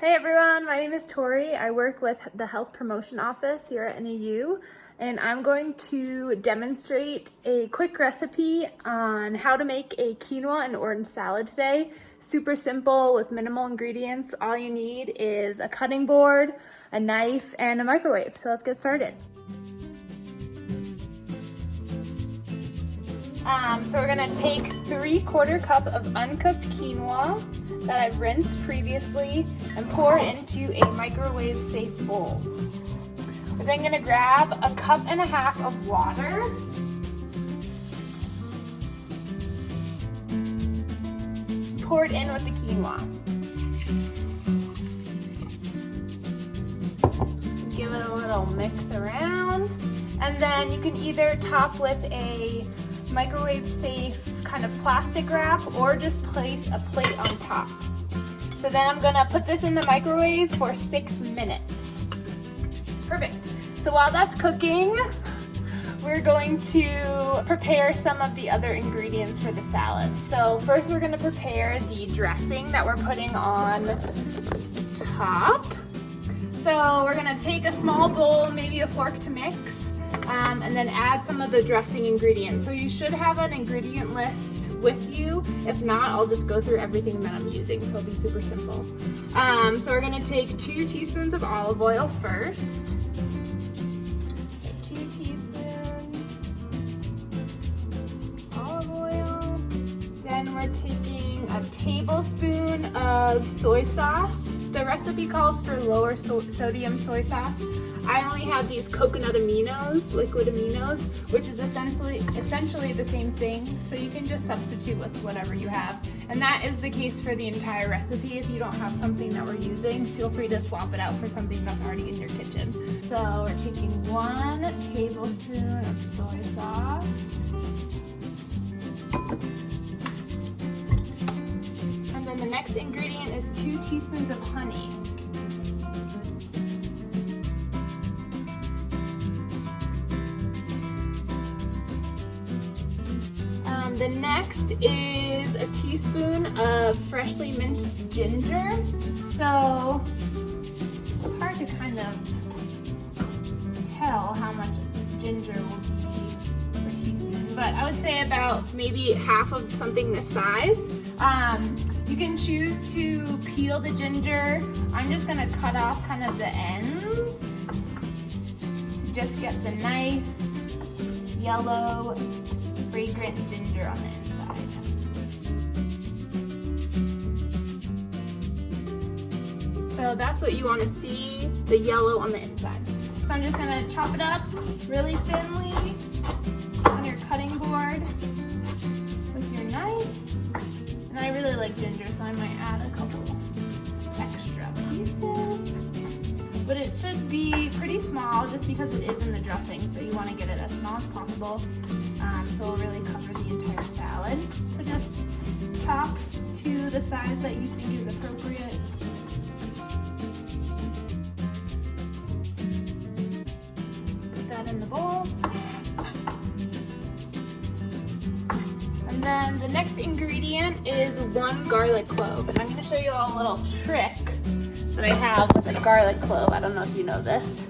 Hey everyone, my name is Tory. I work with the Health Promotion Office here at NAU, and I'm going to demonstrate a quick recipe on how to make a quinoa and orange salad today. Super simple with minimal ingredients. All you need is a cutting board, a knife, and a microwave. So let's get started. So we're gonna take 3/4 cup of uncooked quinoa that I've rinsed previously and pour it into a microwave safe bowl. We're then gonna grab a 1.5 cups of water. Pour it in with the quinoa. Give it a little mix around. And then you can either top with a microwave safe kind of plastic wrap or just place a plate on top. So then I'm gonna put this in the microwave for 6 minutes. Perfect. So while that's cooking, we're going to prepare some of the other ingredients for the salad. So first we're gonna prepare the dressing that we're putting on top. So we're gonna take a small bowl, maybe a fork to mix, and then add some of the dressing ingredients. So you should have an ingredient list with you. If not, I'll just go through everything that I'm using, so it'll be super simple. So we're gonna take 2 teaspoons of olive oil first. 2 teaspoons olive oil. Then we're taking a tablespoon of soy sauce. The recipe calls for lower sodium soy sauce. I only have these coconut aminos, liquid aminos, which is essentially the same thing. So you can just substitute with whatever you have. And that is the case for the entire recipe. If you don't have something that we're using, feel free to swap it out for something that's already in your kitchen. So we're taking 1 tablespoon of soy sauce. And then the next ingredient is 2 teaspoons of honey. The next is a teaspoon of freshly minced ginger. So it's hard to kind of tell how much ginger will be per teaspoon, but I would say about maybe half of something this size. You can choose to peel the ginger. I'm just gonna cut off kind of the ends to just get the nice yellow fragrant ginger on the inside. So that's what you want to see, the yellow on the inside. So I'm just going to chop it up really thinly on your cutting board with your knife. And I really like ginger, so I might add a couple extra pieces. But it should be pretty small just because it is in the dressing, so you want to get it as small as possible. So it'll really cover the entire salad. So just chop to the size that you think is appropriate. Put that in the bowl. And then the next ingredient is 1 garlic clove. And I'm going to show you all a little trick that I have with a garlic clove. I don't know if you know this.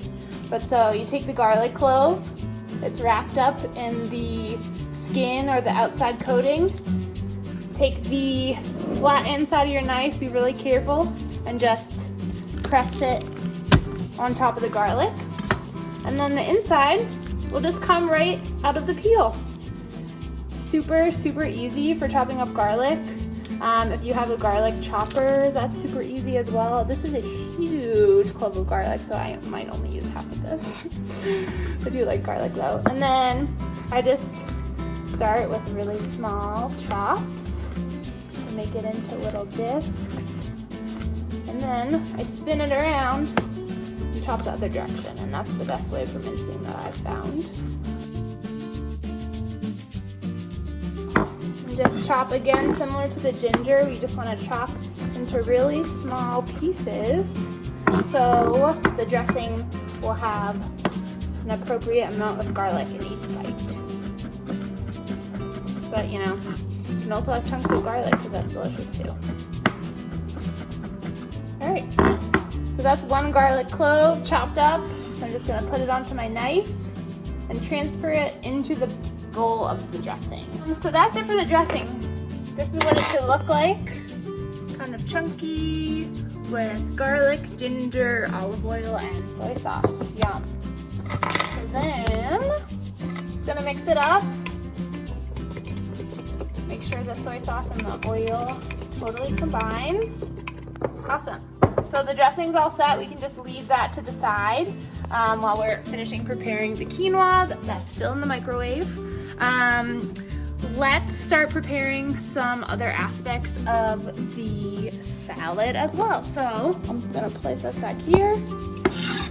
But so you take the garlic clove, it's wrapped up in the skin or the outside coating. Take the flat inside of your knife, be really careful, and just press it on top of the garlic. And then the inside will just come right out of the peel. Super, super easy for chopping up garlic. If you have a garlic chopper, that's super easy as well. This is a huge clove of garlic, so I might only use half of this. I do like garlic though. And then I just start with really small chops to make it into little discs. And then I spin it around and chop the other direction, and that's the best way for mincing that I've found. Just chop again, similar to the ginger. We just want to chop into really small pieces so the dressing will have an appropriate amount of garlic in each bite. But you know, you can also have chunks of garlic because that's delicious too. All right. So that's 1 garlic clove chopped up. So I'm just gonna put it onto my knife and transfer it into the bowl of the dressing. So that's it for the dressing. This is what it should look like. Kind of chunky with garlic, ginger, olive oil, and soy sauce. Yum. So then, just gonna mix it up. Make sure the soy sauce and the oil totally combines. Awesome. So the dressing's all set. We can just leave that to the side while we're finishing preparing the quinoa. That's still in the microwave. Let's start preparing some other aspects of the salad as well. So I'm gonna place this back here,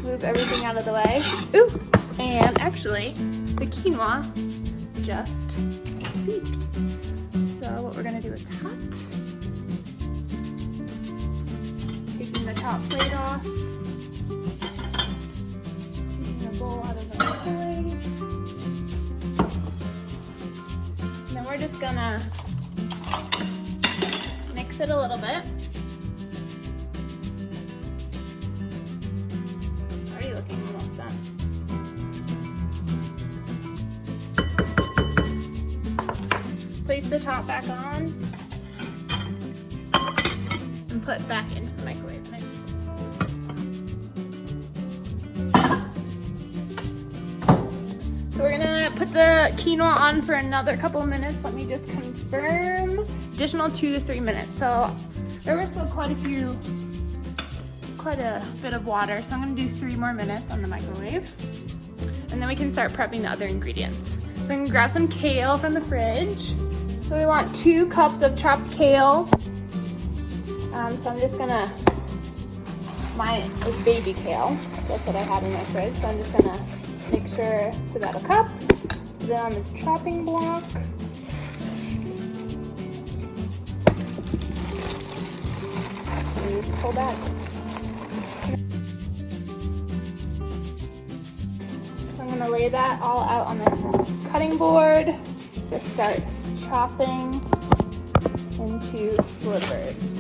move everything out of the way. Ooh, and actually the quinoa just beeped. So what we're gonna do is cut. Taking the top plate off. Taking the bowl out of the microwave. And then we're just gonna mix it a little bit. It's already looking almost done. Place the top back on and put back into the microwave. So we're gonna put the quinoa on for another couple minutes. Let me just confirm. Additional 2 to 3 minutes. So there was still quite a bit of water. So I'm gonna do 3 more minutes on the microwave. And then we can start prepping the other ingredients. So I'm gonna grab some kale from the fridge. So we want 2 cups of chopped kale. So I'm just gonna, mine is baby kale. That's what I have in my fridge. So I'm just gonna make sure it's about a cup. Put it on the chopping block. And pull back. So I'm gonna lay that all out on the cutting board. Just start chopping into slivers.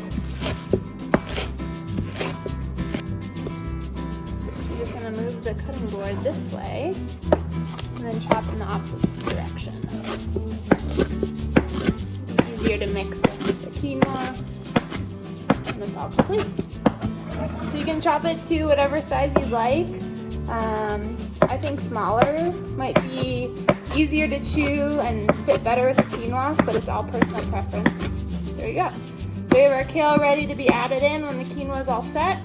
So you're just going to move the cutting board this way and then chop in the opposite direction. Easier to mix with the quinoa, and it's all complete. So you can chop it to whatever size you like. I think smaller might be easier to chew and fit better with the quinoa, but it's all personal preference. There you go. So we have our kale ready to be added in when the quinoa is all set.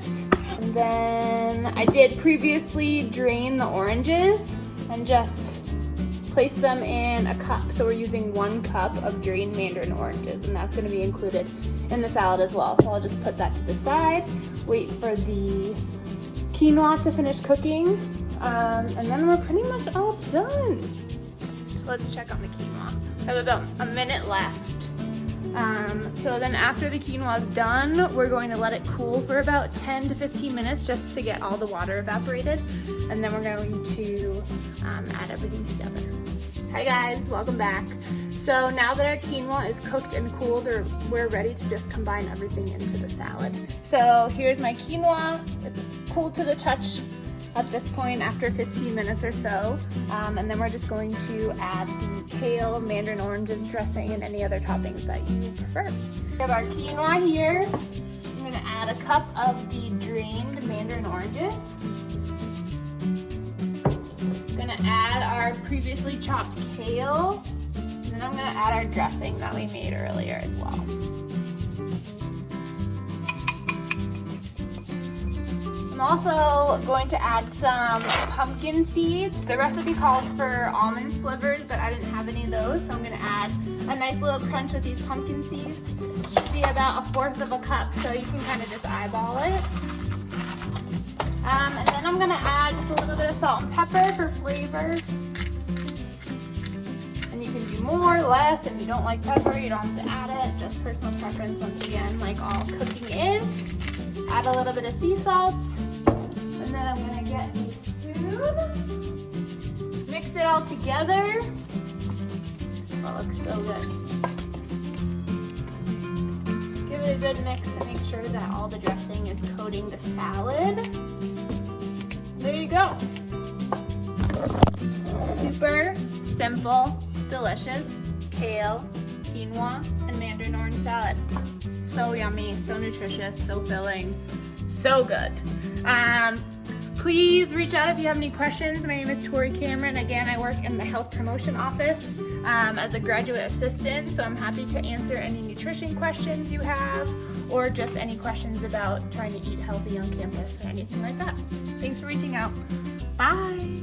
And then I did previously drain the oranges and just place them in a cup. So we're using 1 cup of drained mandarin oranges, and that's going to be included in the salad as well. So I'll just put that to the side, wait for the quinoa to finish cooking, and then we're pretty much all done. So let's check on the quinoa. I have about a minute left. So then after the quinoa is done, we're going to let it cool for about 10 to 15 minutes just to get all the water evaporated. And then we're going to add everything together. Hi guys, welcome back. So now that our quinoa is cooked and cooled, we're ready to just combine everything into the salad. So here's my quinoa. It's cooled to the touch at this point after 15 minutes or so. And then we're just going to add the kale, mandarin oranges, dressing, and any other toppings that you prefer. We have our quinoa here. I'm gonna add a cup of the drained mandarin oranges. I'm gonna add our previously chopped kale. And then I'm gonna add our dressing that we made earlier as well. I'm also going to add some pumpkin seeds. The recipe calls for almond slivers, but I didn't have any of those, so I'm going to add a nice little crunch with these pumpkin seeds. Should be about 1/4 of a cup, so you can kind of just eyeball it. And then I'm going to add just a little bit of salt and pepper for flavor. And you can do more, less. If you don't like pepper, you don't have to add it. Just personal preference, once again, like all cooking is. Add a little bit of sea salt, and then I'm gonna get a spoon, mix it all together. Oh, it looks so good. Give it a good mix to make sure that all the dressing is coating the salad. There you go. Super simple, delicious kale, quinoa, and mandarin orange salad. So yummy, so nutritious, so filling, so good. Please reach out if you have any questions. My name is Tory Cameron. Again, I work in the health promotion office as a graduate assistant, so I'm happy to answer any nutrition questions you have or just any questions about trying to eat healthy on campus or anything like that. Thanks for reaching out. Bye.